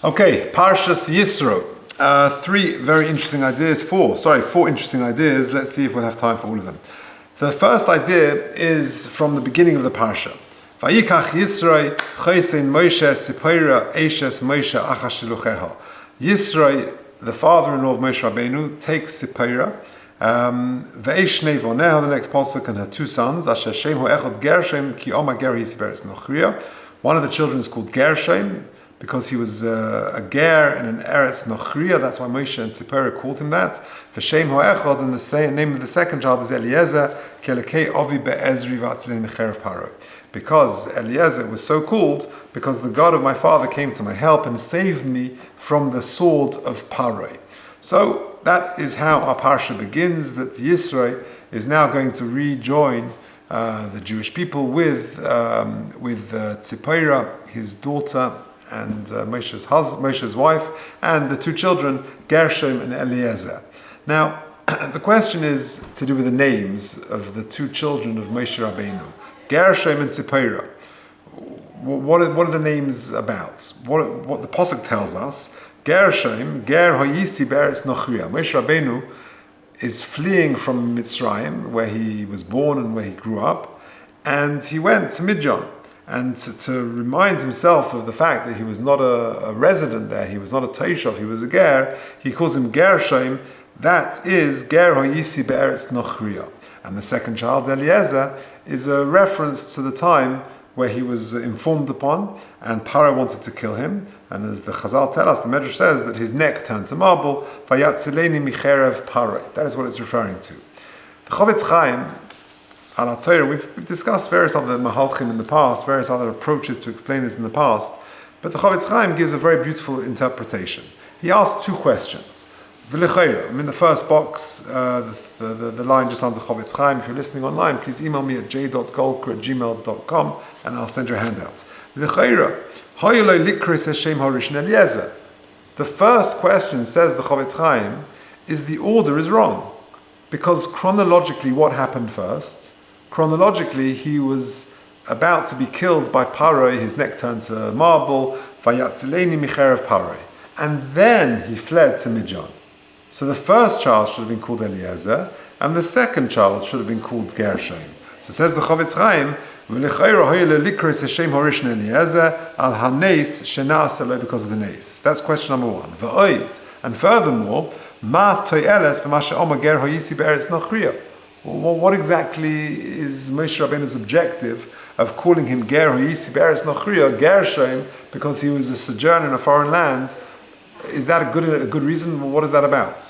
Okay, Parshas Yisro. Four interesting ideas. Let's see if we'll have time for all of them. The first idea is from the beginning of the Parsha. Vayikach Yisro chaysein Moshe Sipora Eishes Moshe Achashilucheha. Yisro, the father-in-law of Moshe Rabbeinu, takes Sipora. Ve'esh shnei voneha, the next pasuk, and her two sons. Asher Shem ho'echad Gershom ki oma ger yisiberes nochriya. One of the children is called Gershom, because he was a ger in an Eretz Nochriya. That's why Moshe and Sipora called him that. V'shem ho'echad, and the name of the second child is Eliezer, ki elokei ovi be'ezri v'atzilei mecherev paro. Because Eliezer was so called, because the God of my father came to my help and saved me from the sword of Paro. So that is how our Parsha begins, that Yisro is now going to rejoin the Jewish people with Tzipora, his daughter, and Moshe's wife, and the two children, Gershom and Eliezer. Now, the question is to do with the names of the two children of Moshe Rabbeinu, Gershom and Tzipora. What are the names about? What the pasuk tells us, Gershom, Ger Hayisi Beretz Nochriya. Moshe Rabbeinu is fleeing from Mitzrayim, where he was born and where he grew up, and he went to Midian. And to remind himself of the fact that he was not a resident there, he was not a Teishov, he was a Ger, he calls him Gershom. That is Ger Hayisi Be'eretz Nochriya. And the second child, Eliezer, is a reference to the time where he was informed upon, and Paro wanted to kill him. And as the Chazal tell us, the Medrash says that his neck turned to marble. Vayatzileni micherev Paro. That is what it's referring to. The Chofetz Chaim, al Torah, we've discussed various other mahalchim in the past, various other approaches to explain this in the past, but the Chofetz Chaim gives a very beautiful interpretation. He asks two questions. In the first box, the line just under Chofetz Chaim. If you're listening online, please email me at j.golker@gmail.com and I'll send you a handout. The first question, says the Chofetz Chaim, is the order is wrong. Because chronologically, what happened first? Chronologically, he was about to be killed by Paro, his neck turned to marble, Vayatzileni micherev Paro. And then he fled to Midian. So the first child should have been called Eliezer, and the second child should have been called Gershom. So says the Chofetz Chaim, because of the nes. That's question number one. And furthermore, what exactly is Moshe Rabbeinu's objective of calling him Ger Hayisi Be'eretz Nochriya, Gershom, because he was a sojourner in a foreign land? Is that a good reason? What is that about?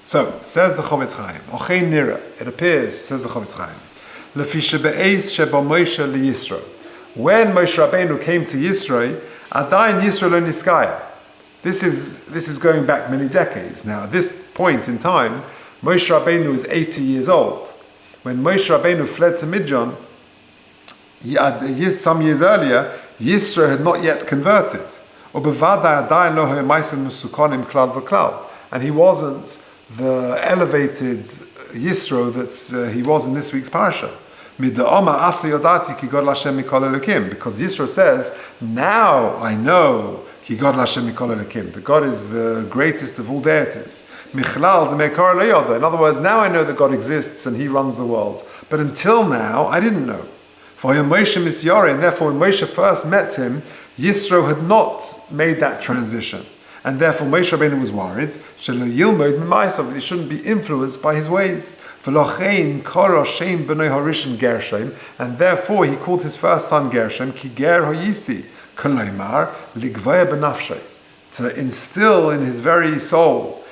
So, says the Chofetz Chaim, it appears, says the Chofetz Chaim, when Moshe Rabbeinu came to Yisro, Adayin Yisro lo niskaya. This is going back many decades. Now, at this point in time, Moshe Rabbeinu is 80 years old. When Moshe Rabbeinu fled to Midian, some years earlier, Yisro had not yet converted. And he wasn't the elevated Yisro that he was in this week's Parsha. Because Yisro says, now I know that God is the greatest of all deities. In other words, now I know that God exists and he runs the world. But until now, I didn't know. And therefore, when Moshe first met him, Yisro had not made that transition. And therefore Moshe Rabbeinu was worried that he shouldn't be influenced by his ways. And therefore he called his first son Gershom, Ki Ger Hayisi, to instill in his very soul,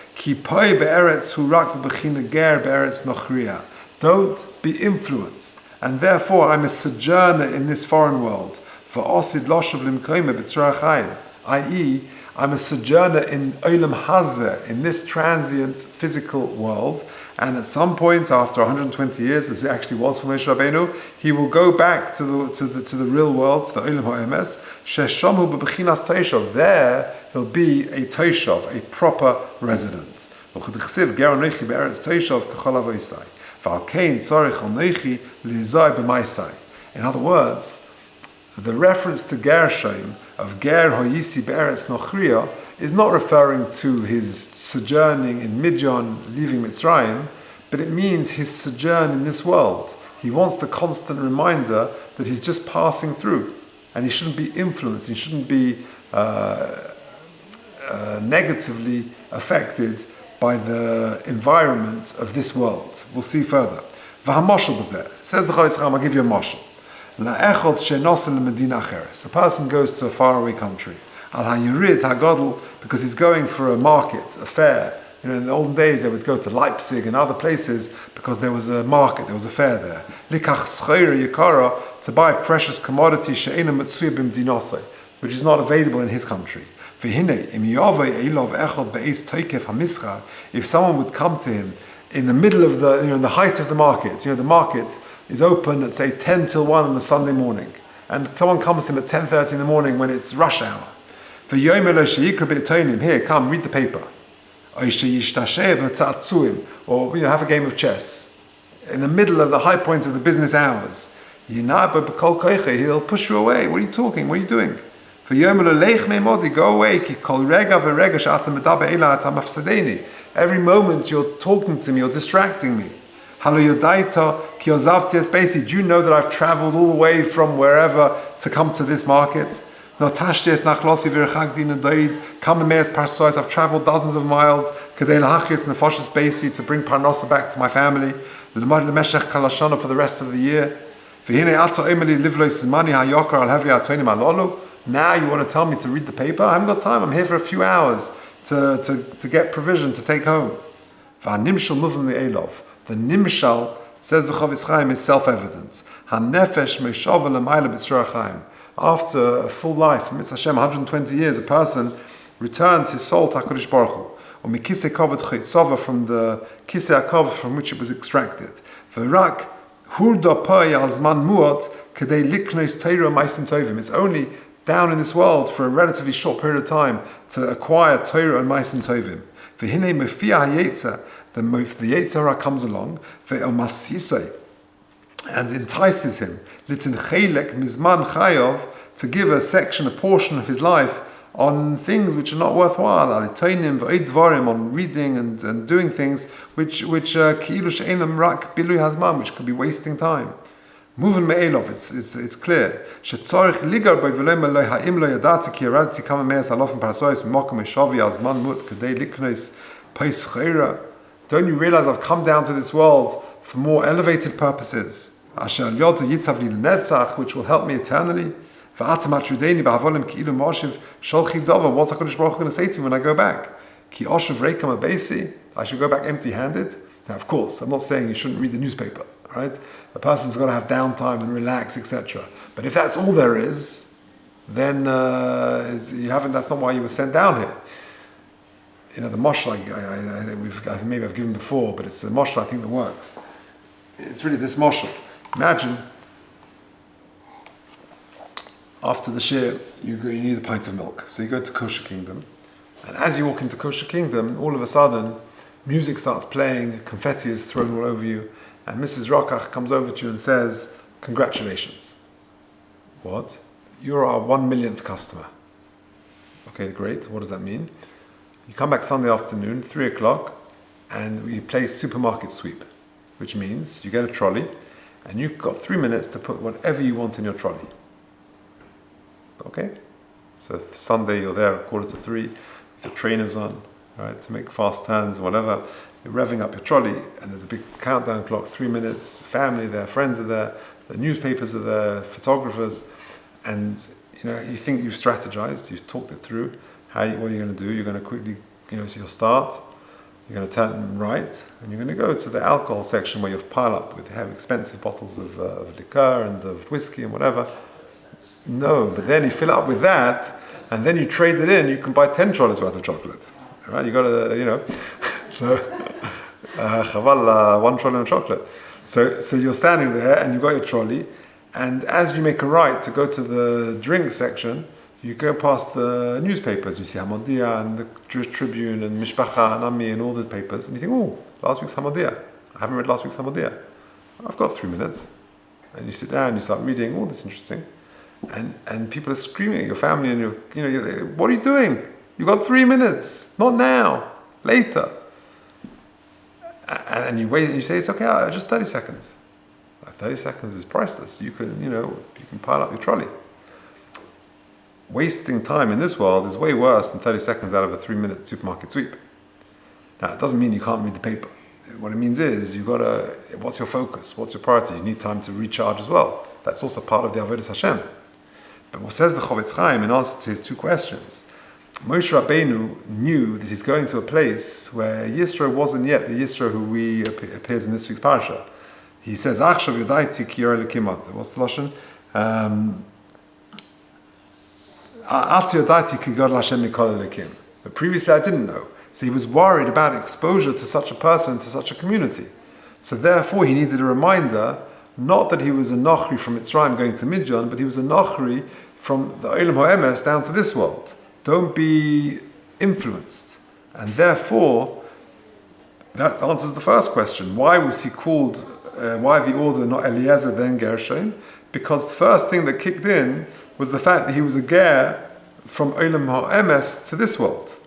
don't be influenced. And therefore I'm a sojourner in this foreign world. I.e., I'm a sojourner in Olam Hazeh, in this transient physical world, and at some point after 120 years, as it actually was for Moshe Rabbeinu, he will go back to the real world, to the Olam HaEmes. Sheshamu b'bechinas Teishov. There he'll be a Teishov, a proper resident. In other words, the reference to Gershom of Ger Hoyisi Be'eretz Nochriya is not referring to his sojourning in Midyan, leaving Mitzrayim, but it means his sojourn in this world. He wants the constant reminder that he's just passing through, and he shouldn't be influenced, he shouldn't be negatively affected by the environment of this world. We'll see further. Says the Chavetz Chaim, I'll give you a mashal. A person goes to a faraway country, because he's going for a market, a fair. In the olden days, they would go to Leipzig and other places because there was a market, there was a fair there. To buy precious commodity, which is not available in his country. If someone would come to him in the middle of the height of the market, the market is open at say 10 till 1 on a Sunday morning, and someone comes to him at 10:30 in the morning when it's rush hour. Here, come, read the paper. Or have a game of chess in the middle of the high point of the business hours. He'll push you away. What are you talking? What are you doing? Go away. Every moment you're talking to me, you're distracting me. Do you know that I've traveled all the way from wherever to come to this market? I've traveled dozens of miles to bring Parnasa back to my family for the rest of the year. Now you want to tell me to read the paper? I haven't got time. I'm here for a few hours to get provision to take home. The nimshal, says the Chavetz Chaim, is self-evident. After a full life, Mitzvah Hashem, 120 years, a person returns his soul to HaKadosh Baruch Hu, from the kisei hakov from which it was extracted. It's only down in this world for a relatively short period of time to acquire Torah and Maisim Tovim. The Yetzer Hara comes along, and entices him to give a section, a portion of his life on things which are not worthwhile, on reading and doing things which could be wasting time. Moving me'elov, it's clear. Don't you realize I've come down to this world for more elevated purposes, which will help me eternally? What's HaKadosh Baruch Hu going to say to me when I go back? I should go back empty-handed? Now, of course, I'm not saying you shouldn't read the newspaper, right? A person's got to have downtime and relax, etc. But if that's all there is, then that's not why you were sent down here. The mashal maybe I've given before, but it's a mashal I think that works. It's really this mashal. Imagine after the shiur, you need a pint of milk. So you go to Kosher Kingdom, and as you walk into Kosher Kingdom, all of a sudden, music starts playing, confetti is thrown all over you, and Mrs. Rokach comes over to you and says, "Congratulations." What? You're our 1 millionth customer. Okay, great. What does that mean? You come back Sunday afternoon, 3 o'clock, and we play supermarket sweep, which means you get a trolley, and you've got 3 minutes to put whatever you want in your trolley. Okay? So Sunday you're there at 2:45 with your trainers on, right, to make fast turns, whatever. You're revving up your trolley, and there's a big countdown clock, 3 minutes, family there, friends are there, the newspapers are there, photographers, and you think you've strategized, you've talked it through. What are you going to do? You're going to quickly, so you'll start, you're going to turn right, and you're going to go to the alcohol section where you pile up with have expensive bottles of liqueur and of whiskey and whatever. No, but then you fill it up with that, and then you trade it in, you can buy 10 trolleys worth of chocolate. Right? You got to, so, chaval, 1 trolley of chocolate. So you're standing there, and you've got your trolley, and as you make a right to go to the drink section, you go past the newspapers, you see Hamodia and the Jewish Tribune and Mishpacha and Ami and all the papers, and you think, oh, last week's Hamodia. I haven't read last week's Hamodia. I've got 3 minutes. And you sit down, you start reading, oh, that's interesting. and people are screaming at your family, and what are you doing? You got 3 minutes, not now, later. And you wait and you say, it's okay, just 30 seconds. 30 seconds is priceless. You can pile up your trolley. Wasting time in this world is way worse than 30 seconds out of a 3-minute supermarket sweep. Now, it doesn't mean you can't read the paper. What it means is what's your focus? What's your priority? You need time to recharge as well. That's also part of the Avodas Hashem. But what says the Chofetz Chaim in answer to his 2 questions? Moshe Rabbeinu knew that he's going to a place where Yisro wasn't yet the Yisro who appears in this week's Parsha. He says, Achshav yodaiti ki yor elikim. What's the Lashon? Ati yodaiti ki god Hashem mikol elikim. But previously I didn't know. So he was worried about exposure to such a person, to such a community. So therefore he needed a reminder, not that he was a Nochri from Mitzrayim going to Midjan, but he was a Nochri from the Olam HaEmes down to this world. Don't be influenced. And therefore, that answers the first question. Why was he called, why the order not Eliezer then Gershon? Because the first thing that kicked in was the fact that he was a ger from Olam HaEmes to this world.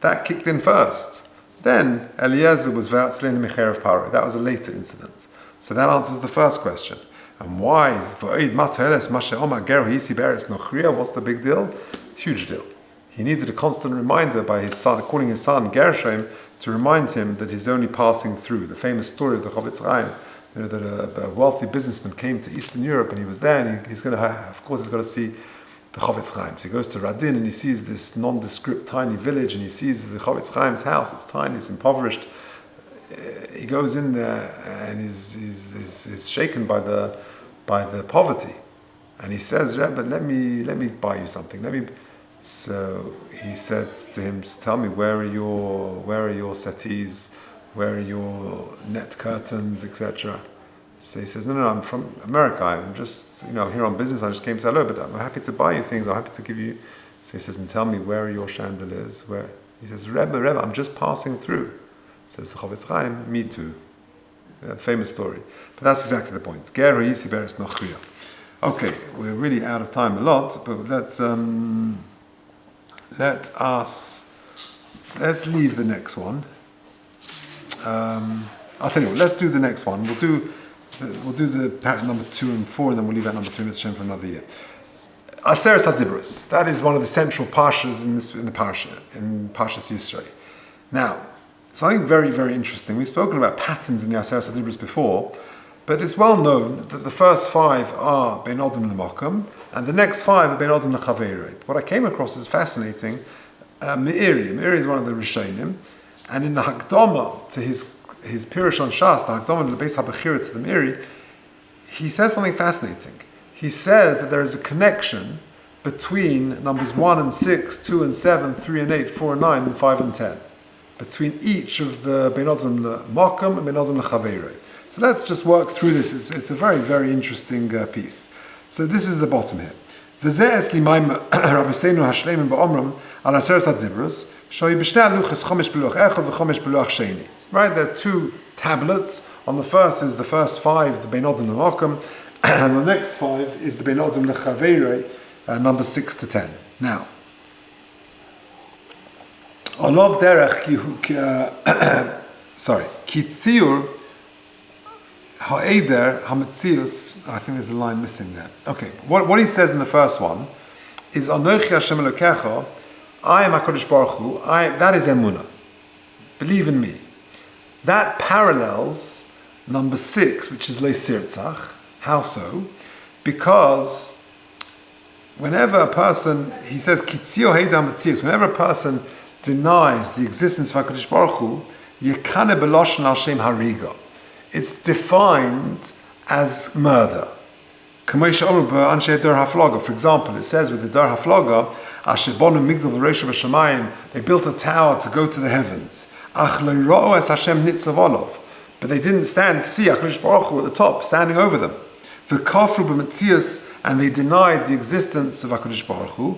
That kicked in first. Then Eliezer was V'atzlein Mecherev Paro. That was a later incident. So that answers the first question. And why? What's the big deal? Huge deal. He needed a constant reminder by his son, calling his son Gershom, to remind him that he's only passing through. The famous story of the Chofetz Chaim, that a wealthy businessman came to Eastern Europe and he was there, and he's got to see the Chofetz Chaim. So he goes to Radin and he sees this nondescript tiny village, and he sees the Chofetz Chaim's house. It's tiny, it's impoverished. He goes in there and is shaken by the poverty, and he says, Rebbe, let me buy you something. So he says to him, tell me, where are your settees, where are your net curtains, etc. So he says, no, I'm from America. I'm just, I'm here on business. I just came to say hello, but I'm happy to buy you things. I'm happy to give you. So he says, and tell me, where are your chandeliers? Where? He says, Rebbe, I'm just passing through. Says the Chofetz Chaim, me too. Famous story. But that's exactly the point. Ger ha'yisi beres nochriya. Okay, we're really out of time a lot, but let's leave the next one. I'll tell you what, let's do the next one. We'll do the pattern number 2 and 4, and then we'll leave out number 3 Hashem for another year. Aseres HaDibros. That is one of the central parshas in the Parsha, in Parshas Yisro. Now, something very, very interesting. We've spoken about patterns in the Aseres HaDibros before, but it's well known that the first 5 are Ben Odom L'Mokom, and the next 5 are Ben Odom L'Chaveirei. What I came across was fascinating. Meiri is one of the Rishonim, and in the Hakdama to his Pirush on Shas, the Hakdama L'Beis HaBechira to the Meiri, he says something fascinating. He says that there is a connection between numbers 1 and 6, 2 and 7, 3 and 8, 4 and 9, and 5 and 10. Between each of the Ben Odom L'Mokom and Ben Odom L'Chaveirei. So let's just work through this. It's a very, very interesting piece. So this is the bottom here. V'zeh etzli ma'im Rabbeinu hashleimim ba'omram al aseres hadibros shoyi b'shnei haluchos chomesh beluach echad v'chomesh beluach sheni. Right, there are 2 tablets. On the first is the first 5, the Ben Odom L'Mokom, and the next 5 is the Ben Odom L'Chaveirei, number 6 to 10. Now, Olov derech ki tziur ha'eder ha'metzius. I think there's a line missing there. Okay, what he says in the first one is Anochi Hashem Elokecha, I am HaKadosh Baruch Hu, that is Emunah. Believe in me. That parallels number 6, which is Leisirtzach. How so? Because whenever a person, he says, Kitzio Heidam Metzius, whenever a person denies the existence of HaKadosh Baruch Hu, Yekane Beloshen Al Shem Hariga. It's defined as murder. For example, it says with the Dor Haflaga, Asher Bonu Migdal V'Rosh B'Shamayim, they built a tower to go to the heavens. Ach lo yira'u es Hashem nitzav olav. But they didn't stand to see HaKadosh Baruch Hu at the top, standing over them. V'kafru b'metzias, and they denied the existence of HaKadosh Baruch Hu.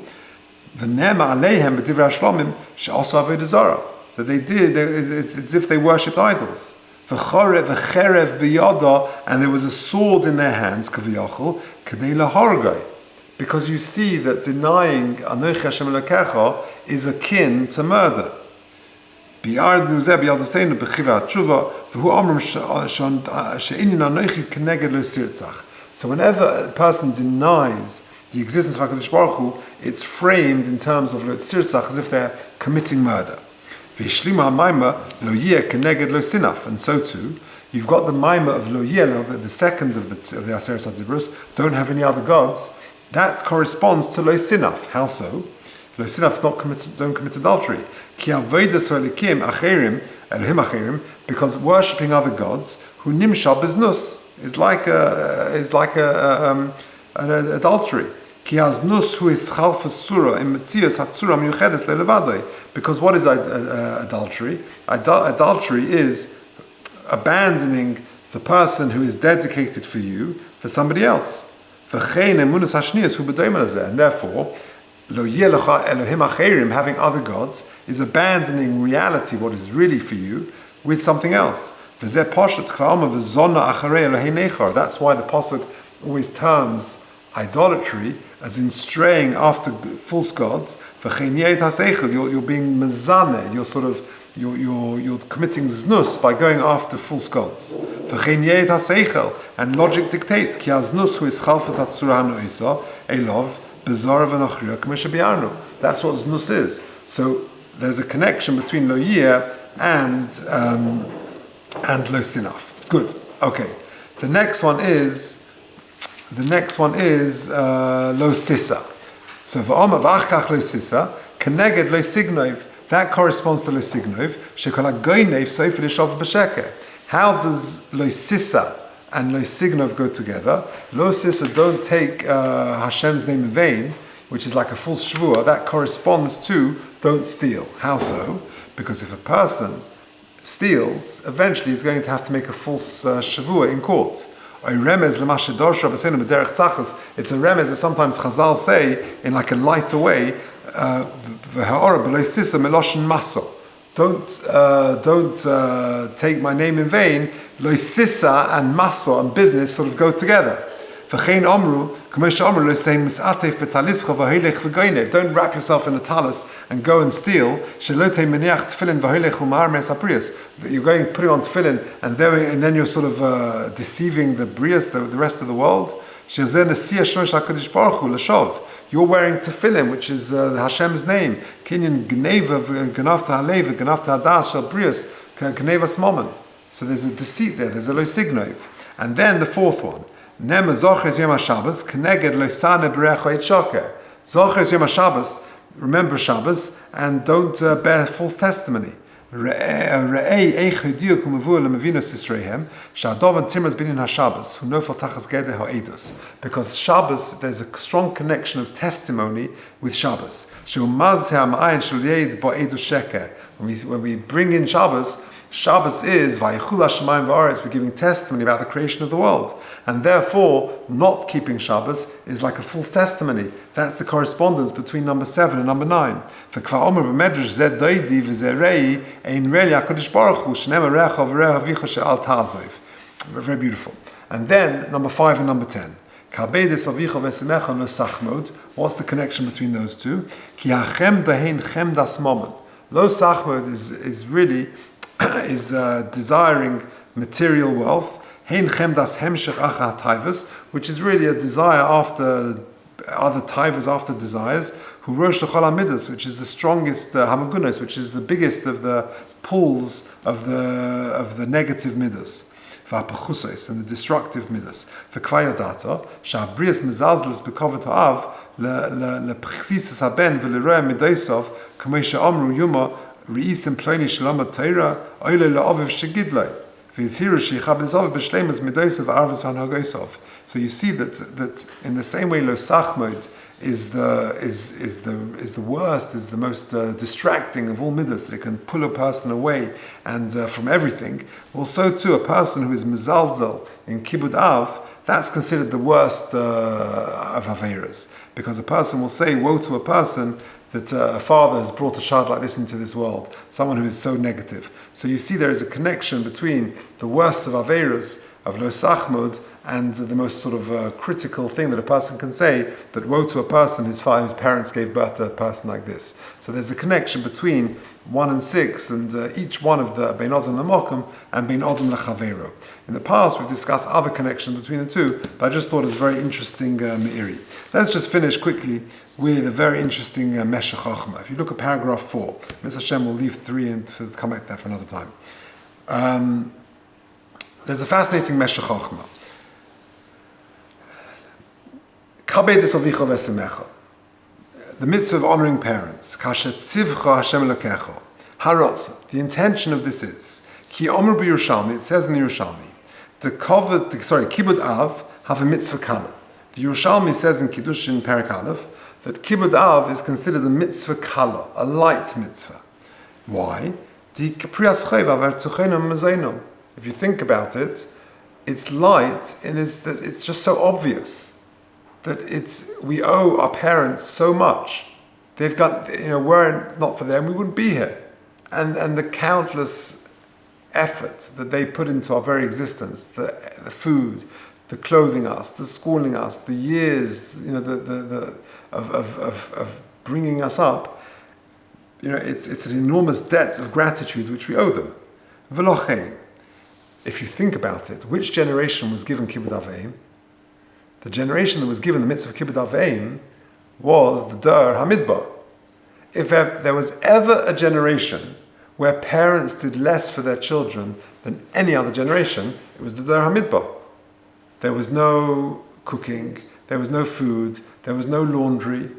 V'nema aleihem b'divrei hashlamim she'asu avodah zarah. That they did, it's as if they worshipped idols. V'cherev b'yada, and there was a sword in their hands, kaviyachol, kadei lahorgai. because you see that denying Anochi Hashem Elokecha is akin to murder. So whenever a person denies the existence of HaKadosh Baruch Hu, it's framed in terms of Sirzach as if they're committing murder. And so too, you've got the Maima of Lo Yeh, the second of the Aseret HaDibrus, don't have any other gods. That corresponds to Lo Sinaf. How so? Lo Sinaf don't commit adultery. Because worshipping other gods, who nimshal beznus, is like an adultery. Because what is adultery? Adultery is abandoning the person who is dedicated for you for somebody else. And therefore, Lo Yelecha Elohim Acherim, having other gods, is abandoning reality, what is really for you, with something else. That's why the Pasuk always terms idolatry as in straying after false gods. You're being mezaneh, you're committing znus by going after false gods. And logic dictates, Ki haznus hu is chalfas hatzura hanoisa, elov, bizarre v'nochria, k'mesha. That's what znus is. So there's a connection between lo yeh and lo sinaf. Good. Okay. The next one is lo sisa. So v'oma v'achkach lo sisa, keneged lo signov. That corresponds to lo signov. Shekol hagoynev sofer yishov b'sheker. How does lo sisa and lo signov go together? Lo sisa, don't take Hashem's name in vain, which is like a false shvua. That corresponds to don't steal. How so? Because if a person steals, eventually he's going to have to make a false shvua in court. It's a remez that sometimes Chazal say in like a lighter way. Don't take my name in vain. Lo sisa and maso and business sort of go together. Don't wrap yourself in a talis and go and steal. You're going putting on tefillin and then you're sort of deceiving the brias, the rest of the world. You're wearing tefillin, which is Hashem's name. So there's a deceit there. There's a lo signov. And then the fourth one. Nema zoches yom HaShabbos, keneged lo sane berecho et shoker. Zoches yom HaShabbos, remember Shabbos, and don't bear false testimony. Re'ei eich hediuk u'mavur le'mevinos Yisrohem, sha'adov and timras binin HaShabbos, hu nofel tachas geder ha'edus. Because Shabbos, there's a strong connection of testimony with Shabbos. She'umazher ma'ayin shel yeid bo edus sheker. When we bring in Shabbos, Shabbos is Vayichul Hashemayim v'aretz. We're giving testimony about the creation of the world, and therefore not keeping Shabbos is like a false testimony. That's the correspondence between number 7 and number 9. For Kvar Omer b'Medrash Zed Doidi v'Zed Rei Ein Reli HaKadosh Baruch Hu Shneim Recha v'Recha Avicha She'al Ta'azov. Very beautiful. And then number 5 and number 10. Kalbedes Avicha v'Semecha Lo Sachmod. What's the connection between those two? Ki hachem dahein chem das momon. Lo Sachmod is really desiring material wealth, which is really a desire after other taivas, after desires, who rosh l'chol hamidas, which is the strongest hamagunos, which is the biggest of the pulls of the negative midas, and the destructive midas. V'kvayodata sha'brias mezalzlis b'kovet ha'av le'pchsisas haben v'leroya midaisov k'mei she'amru yuma. So you see that in the same way lo sachmod is the worst, is the most distracting of all midas, that it can pull a person away and from everything. Well, so too a person who is mezalzel in kibud av, that's considered the worst of averas, because a person will say, woe to a person that a father has brought a child like this into this world, someone who is so negative. So you see there is a connection between the worst of Averas, of Lo Sachmod, and the most sort of critical thing that a person can say, that woe to a person whose parents gave birth to a person like this. So there's a connection between 1 and 6 and each one of the Bein Odom L'Mokum and Bein Odom L'Chaveiro. In the past we've discussed other connections between the two, but I just thought it was very interesting Meiri. Let's just finish quickly with a very interesting Meshech Chochma. If you look at paragraph 4, Mr. Hashem will leave 3 and come back to that for another time. There's a fascinating Meshech Chochma. The mitzvah of honoring parents. The intention of this is, it says in the Yerushalmi, Kibud Av have a mitzvah kala. The Yerushalmi says in Kiddushin Perek Aleph that Kibud Av is considered a mitzvah kala, a light mitzvah. Why? If you think about it, it's light and it's just so obvious that we owe our parents so much. They've got, were it not for them, we wouldn't be here. And the countless effort that they put into our very existence, the food, the clothing us, the schooling us, the years, of bringing us up, it's an enormous debt of gratitude which we owe them. V'lochein, if you think about it, which generation was given Kibbud Aveim? The generation that was given the mitzvah of Kibbud Aveim was the Dor HaMidbar. If there was ever a generation where parents did less for their children than any other generation, it was the Dor HaMidbar. There was no cooking, there was no food, there was no laundry,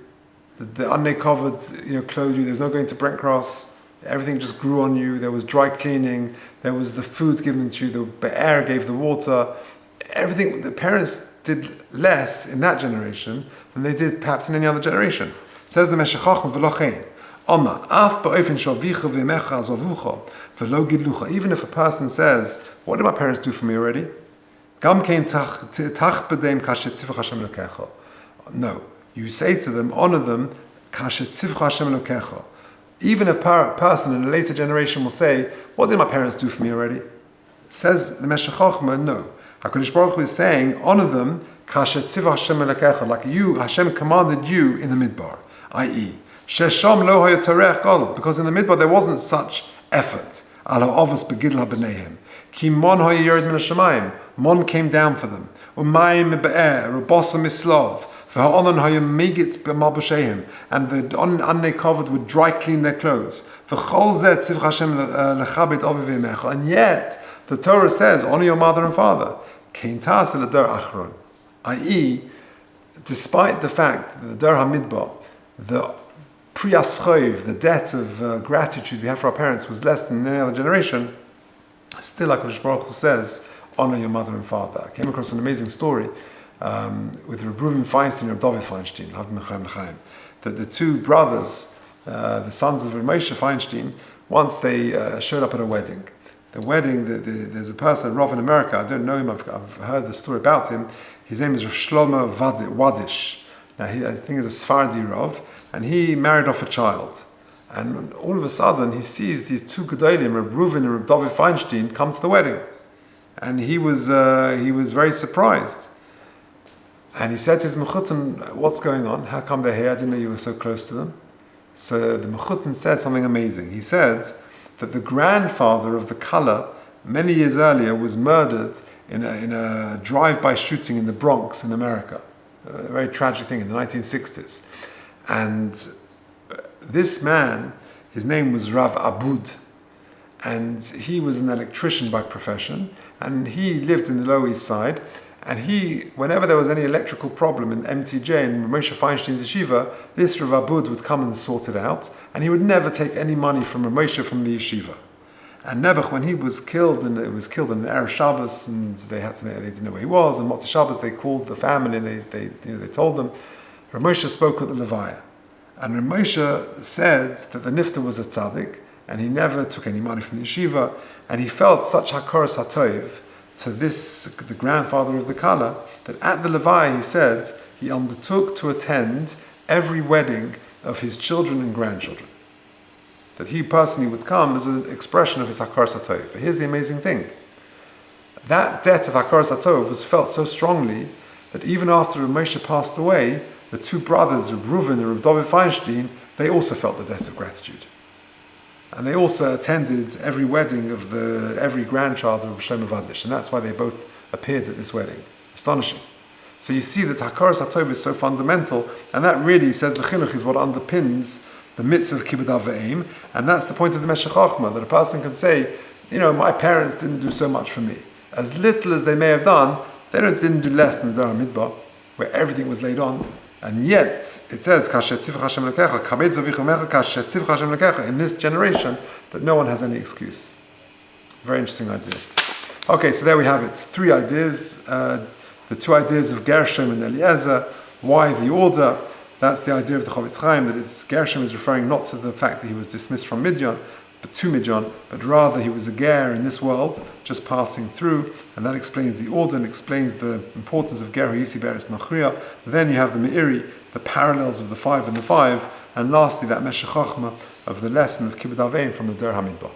the uncovered clothed you, there was no going to Brent Cross, everything just grew on you, there was dry cleaning, there was the food given to you, the air gave the water, everything. The parents did less in that generation than they did perhaps in any other generation. Says the Meshech Chochma v'lochein. Even if a person says, what did my parents do for me already? No. You say to them, honor them, even a person in a later generation will say, what did my parents do for me already? Says the Meshech Chochma, no. HaKadosh Baruch Hu is saying, honor them, like Hashem commanded you in the Midbar, i.e., because in the Midbar there wasn't such effort. Mon came down for them. And the uncovered would dry clean their clothes. And yet, the Torah says, honor your mother and father. I.e., despite the fact that the Dor HaMidbar, the priyaschoiv, the debt of gratitude we have for our parents was less than any other generation, still HaKadosh Baruch Hu says, honor your mother and father. I came across an amazing story with Reuben Feinstein and David Feinstein, that the two brothers, the sons of Moshe Feinstein, once they showed up at a wedding. The wedding, there's a person, Rav in America, I don't know him, I've heard the story about him. His name is Rav Shlomo Wadish. Now, I think he's a Sephardi Rav, and he married off a child. And all of a sudden, he sees these two Gedolim, Reb Reuven and Reb David Feinstein, come to the wedding. And he was very surprised. And he said to his Mechutin, what's going on? How come they're here? I didn't know you were so close to them. So the Mechutin said something amazing. He said that the grandfather of the Kala, many years earlier, was murdered in a drive-by shooting in the Bronx in America. A very tragic thing in the 1960s. And this man, his name was Rav Abud, and he was an electrician by profession, and he lived in the Lower East Side, and whenever there was any electrical problem in MTJ and Moshe Feinstein's yeshiva, this Rav Abud would come and sort it out, and he would never take any money from Moshe from the yeshiva. And Nebuch, when he was killed, and it was killed on an Erev Shabbos, and they didn't know where he was, and Motzei Shabbos, they called the family, and they told them. Rav Moshe spoke at the Levaya, and Rav Moshe said that the Nifta was a tzaddik, and he never took any money from the yeshiva, and he felt such hakoras hatoiv to the grandfather of the Kala, that at the Levaya he said he undertook to attend every wedding of his children and grandchildren. That he personally would come as an expression of his hakoras hatoiv. But here's the amazing thing. that debt of Hakaras HaTov was felt so strongly that even after Moshe passed away, the two brothers, Reb Reuven and Reb David Feinstein, they also felt the debt of gratitude. And they also attended every wedding of every grandchild of Reb Shlomo Vadish, and that's why they both appeared at this wedding. Astonishing. So you see that Hakaras HaTov is so fundamental, and that really, says the Chinuch, is what underpins the mitzvah of Kibbud Av V'Eim, and that's the point of the Meshech Chochmah, that a person can say, my parents didn't do so much for me. As little as they may have done, they didn't do less than the Torah Midbar, where everything was laid on. And yet, it says, in this generation, that no one has any excuse. Very interesting idea. Okay, so there we have it. 3 ideas. The 2 ideas of Gershom and Eliezer. Why the order? That's the idea of the Chavetz Chaim, that Gershom is referring not to the fact that he was dismissed from Midian, but rather he was a ger in this world, just passing through, and that explains the order and explains the importance of ger Yisi Beres Nachriya. Then you have the Meiri, the parallels of the 5 and the 5, and lastly that Meshech Chochmah of the lesson of Kibbud Av V'Eim from the Der HaMidbar.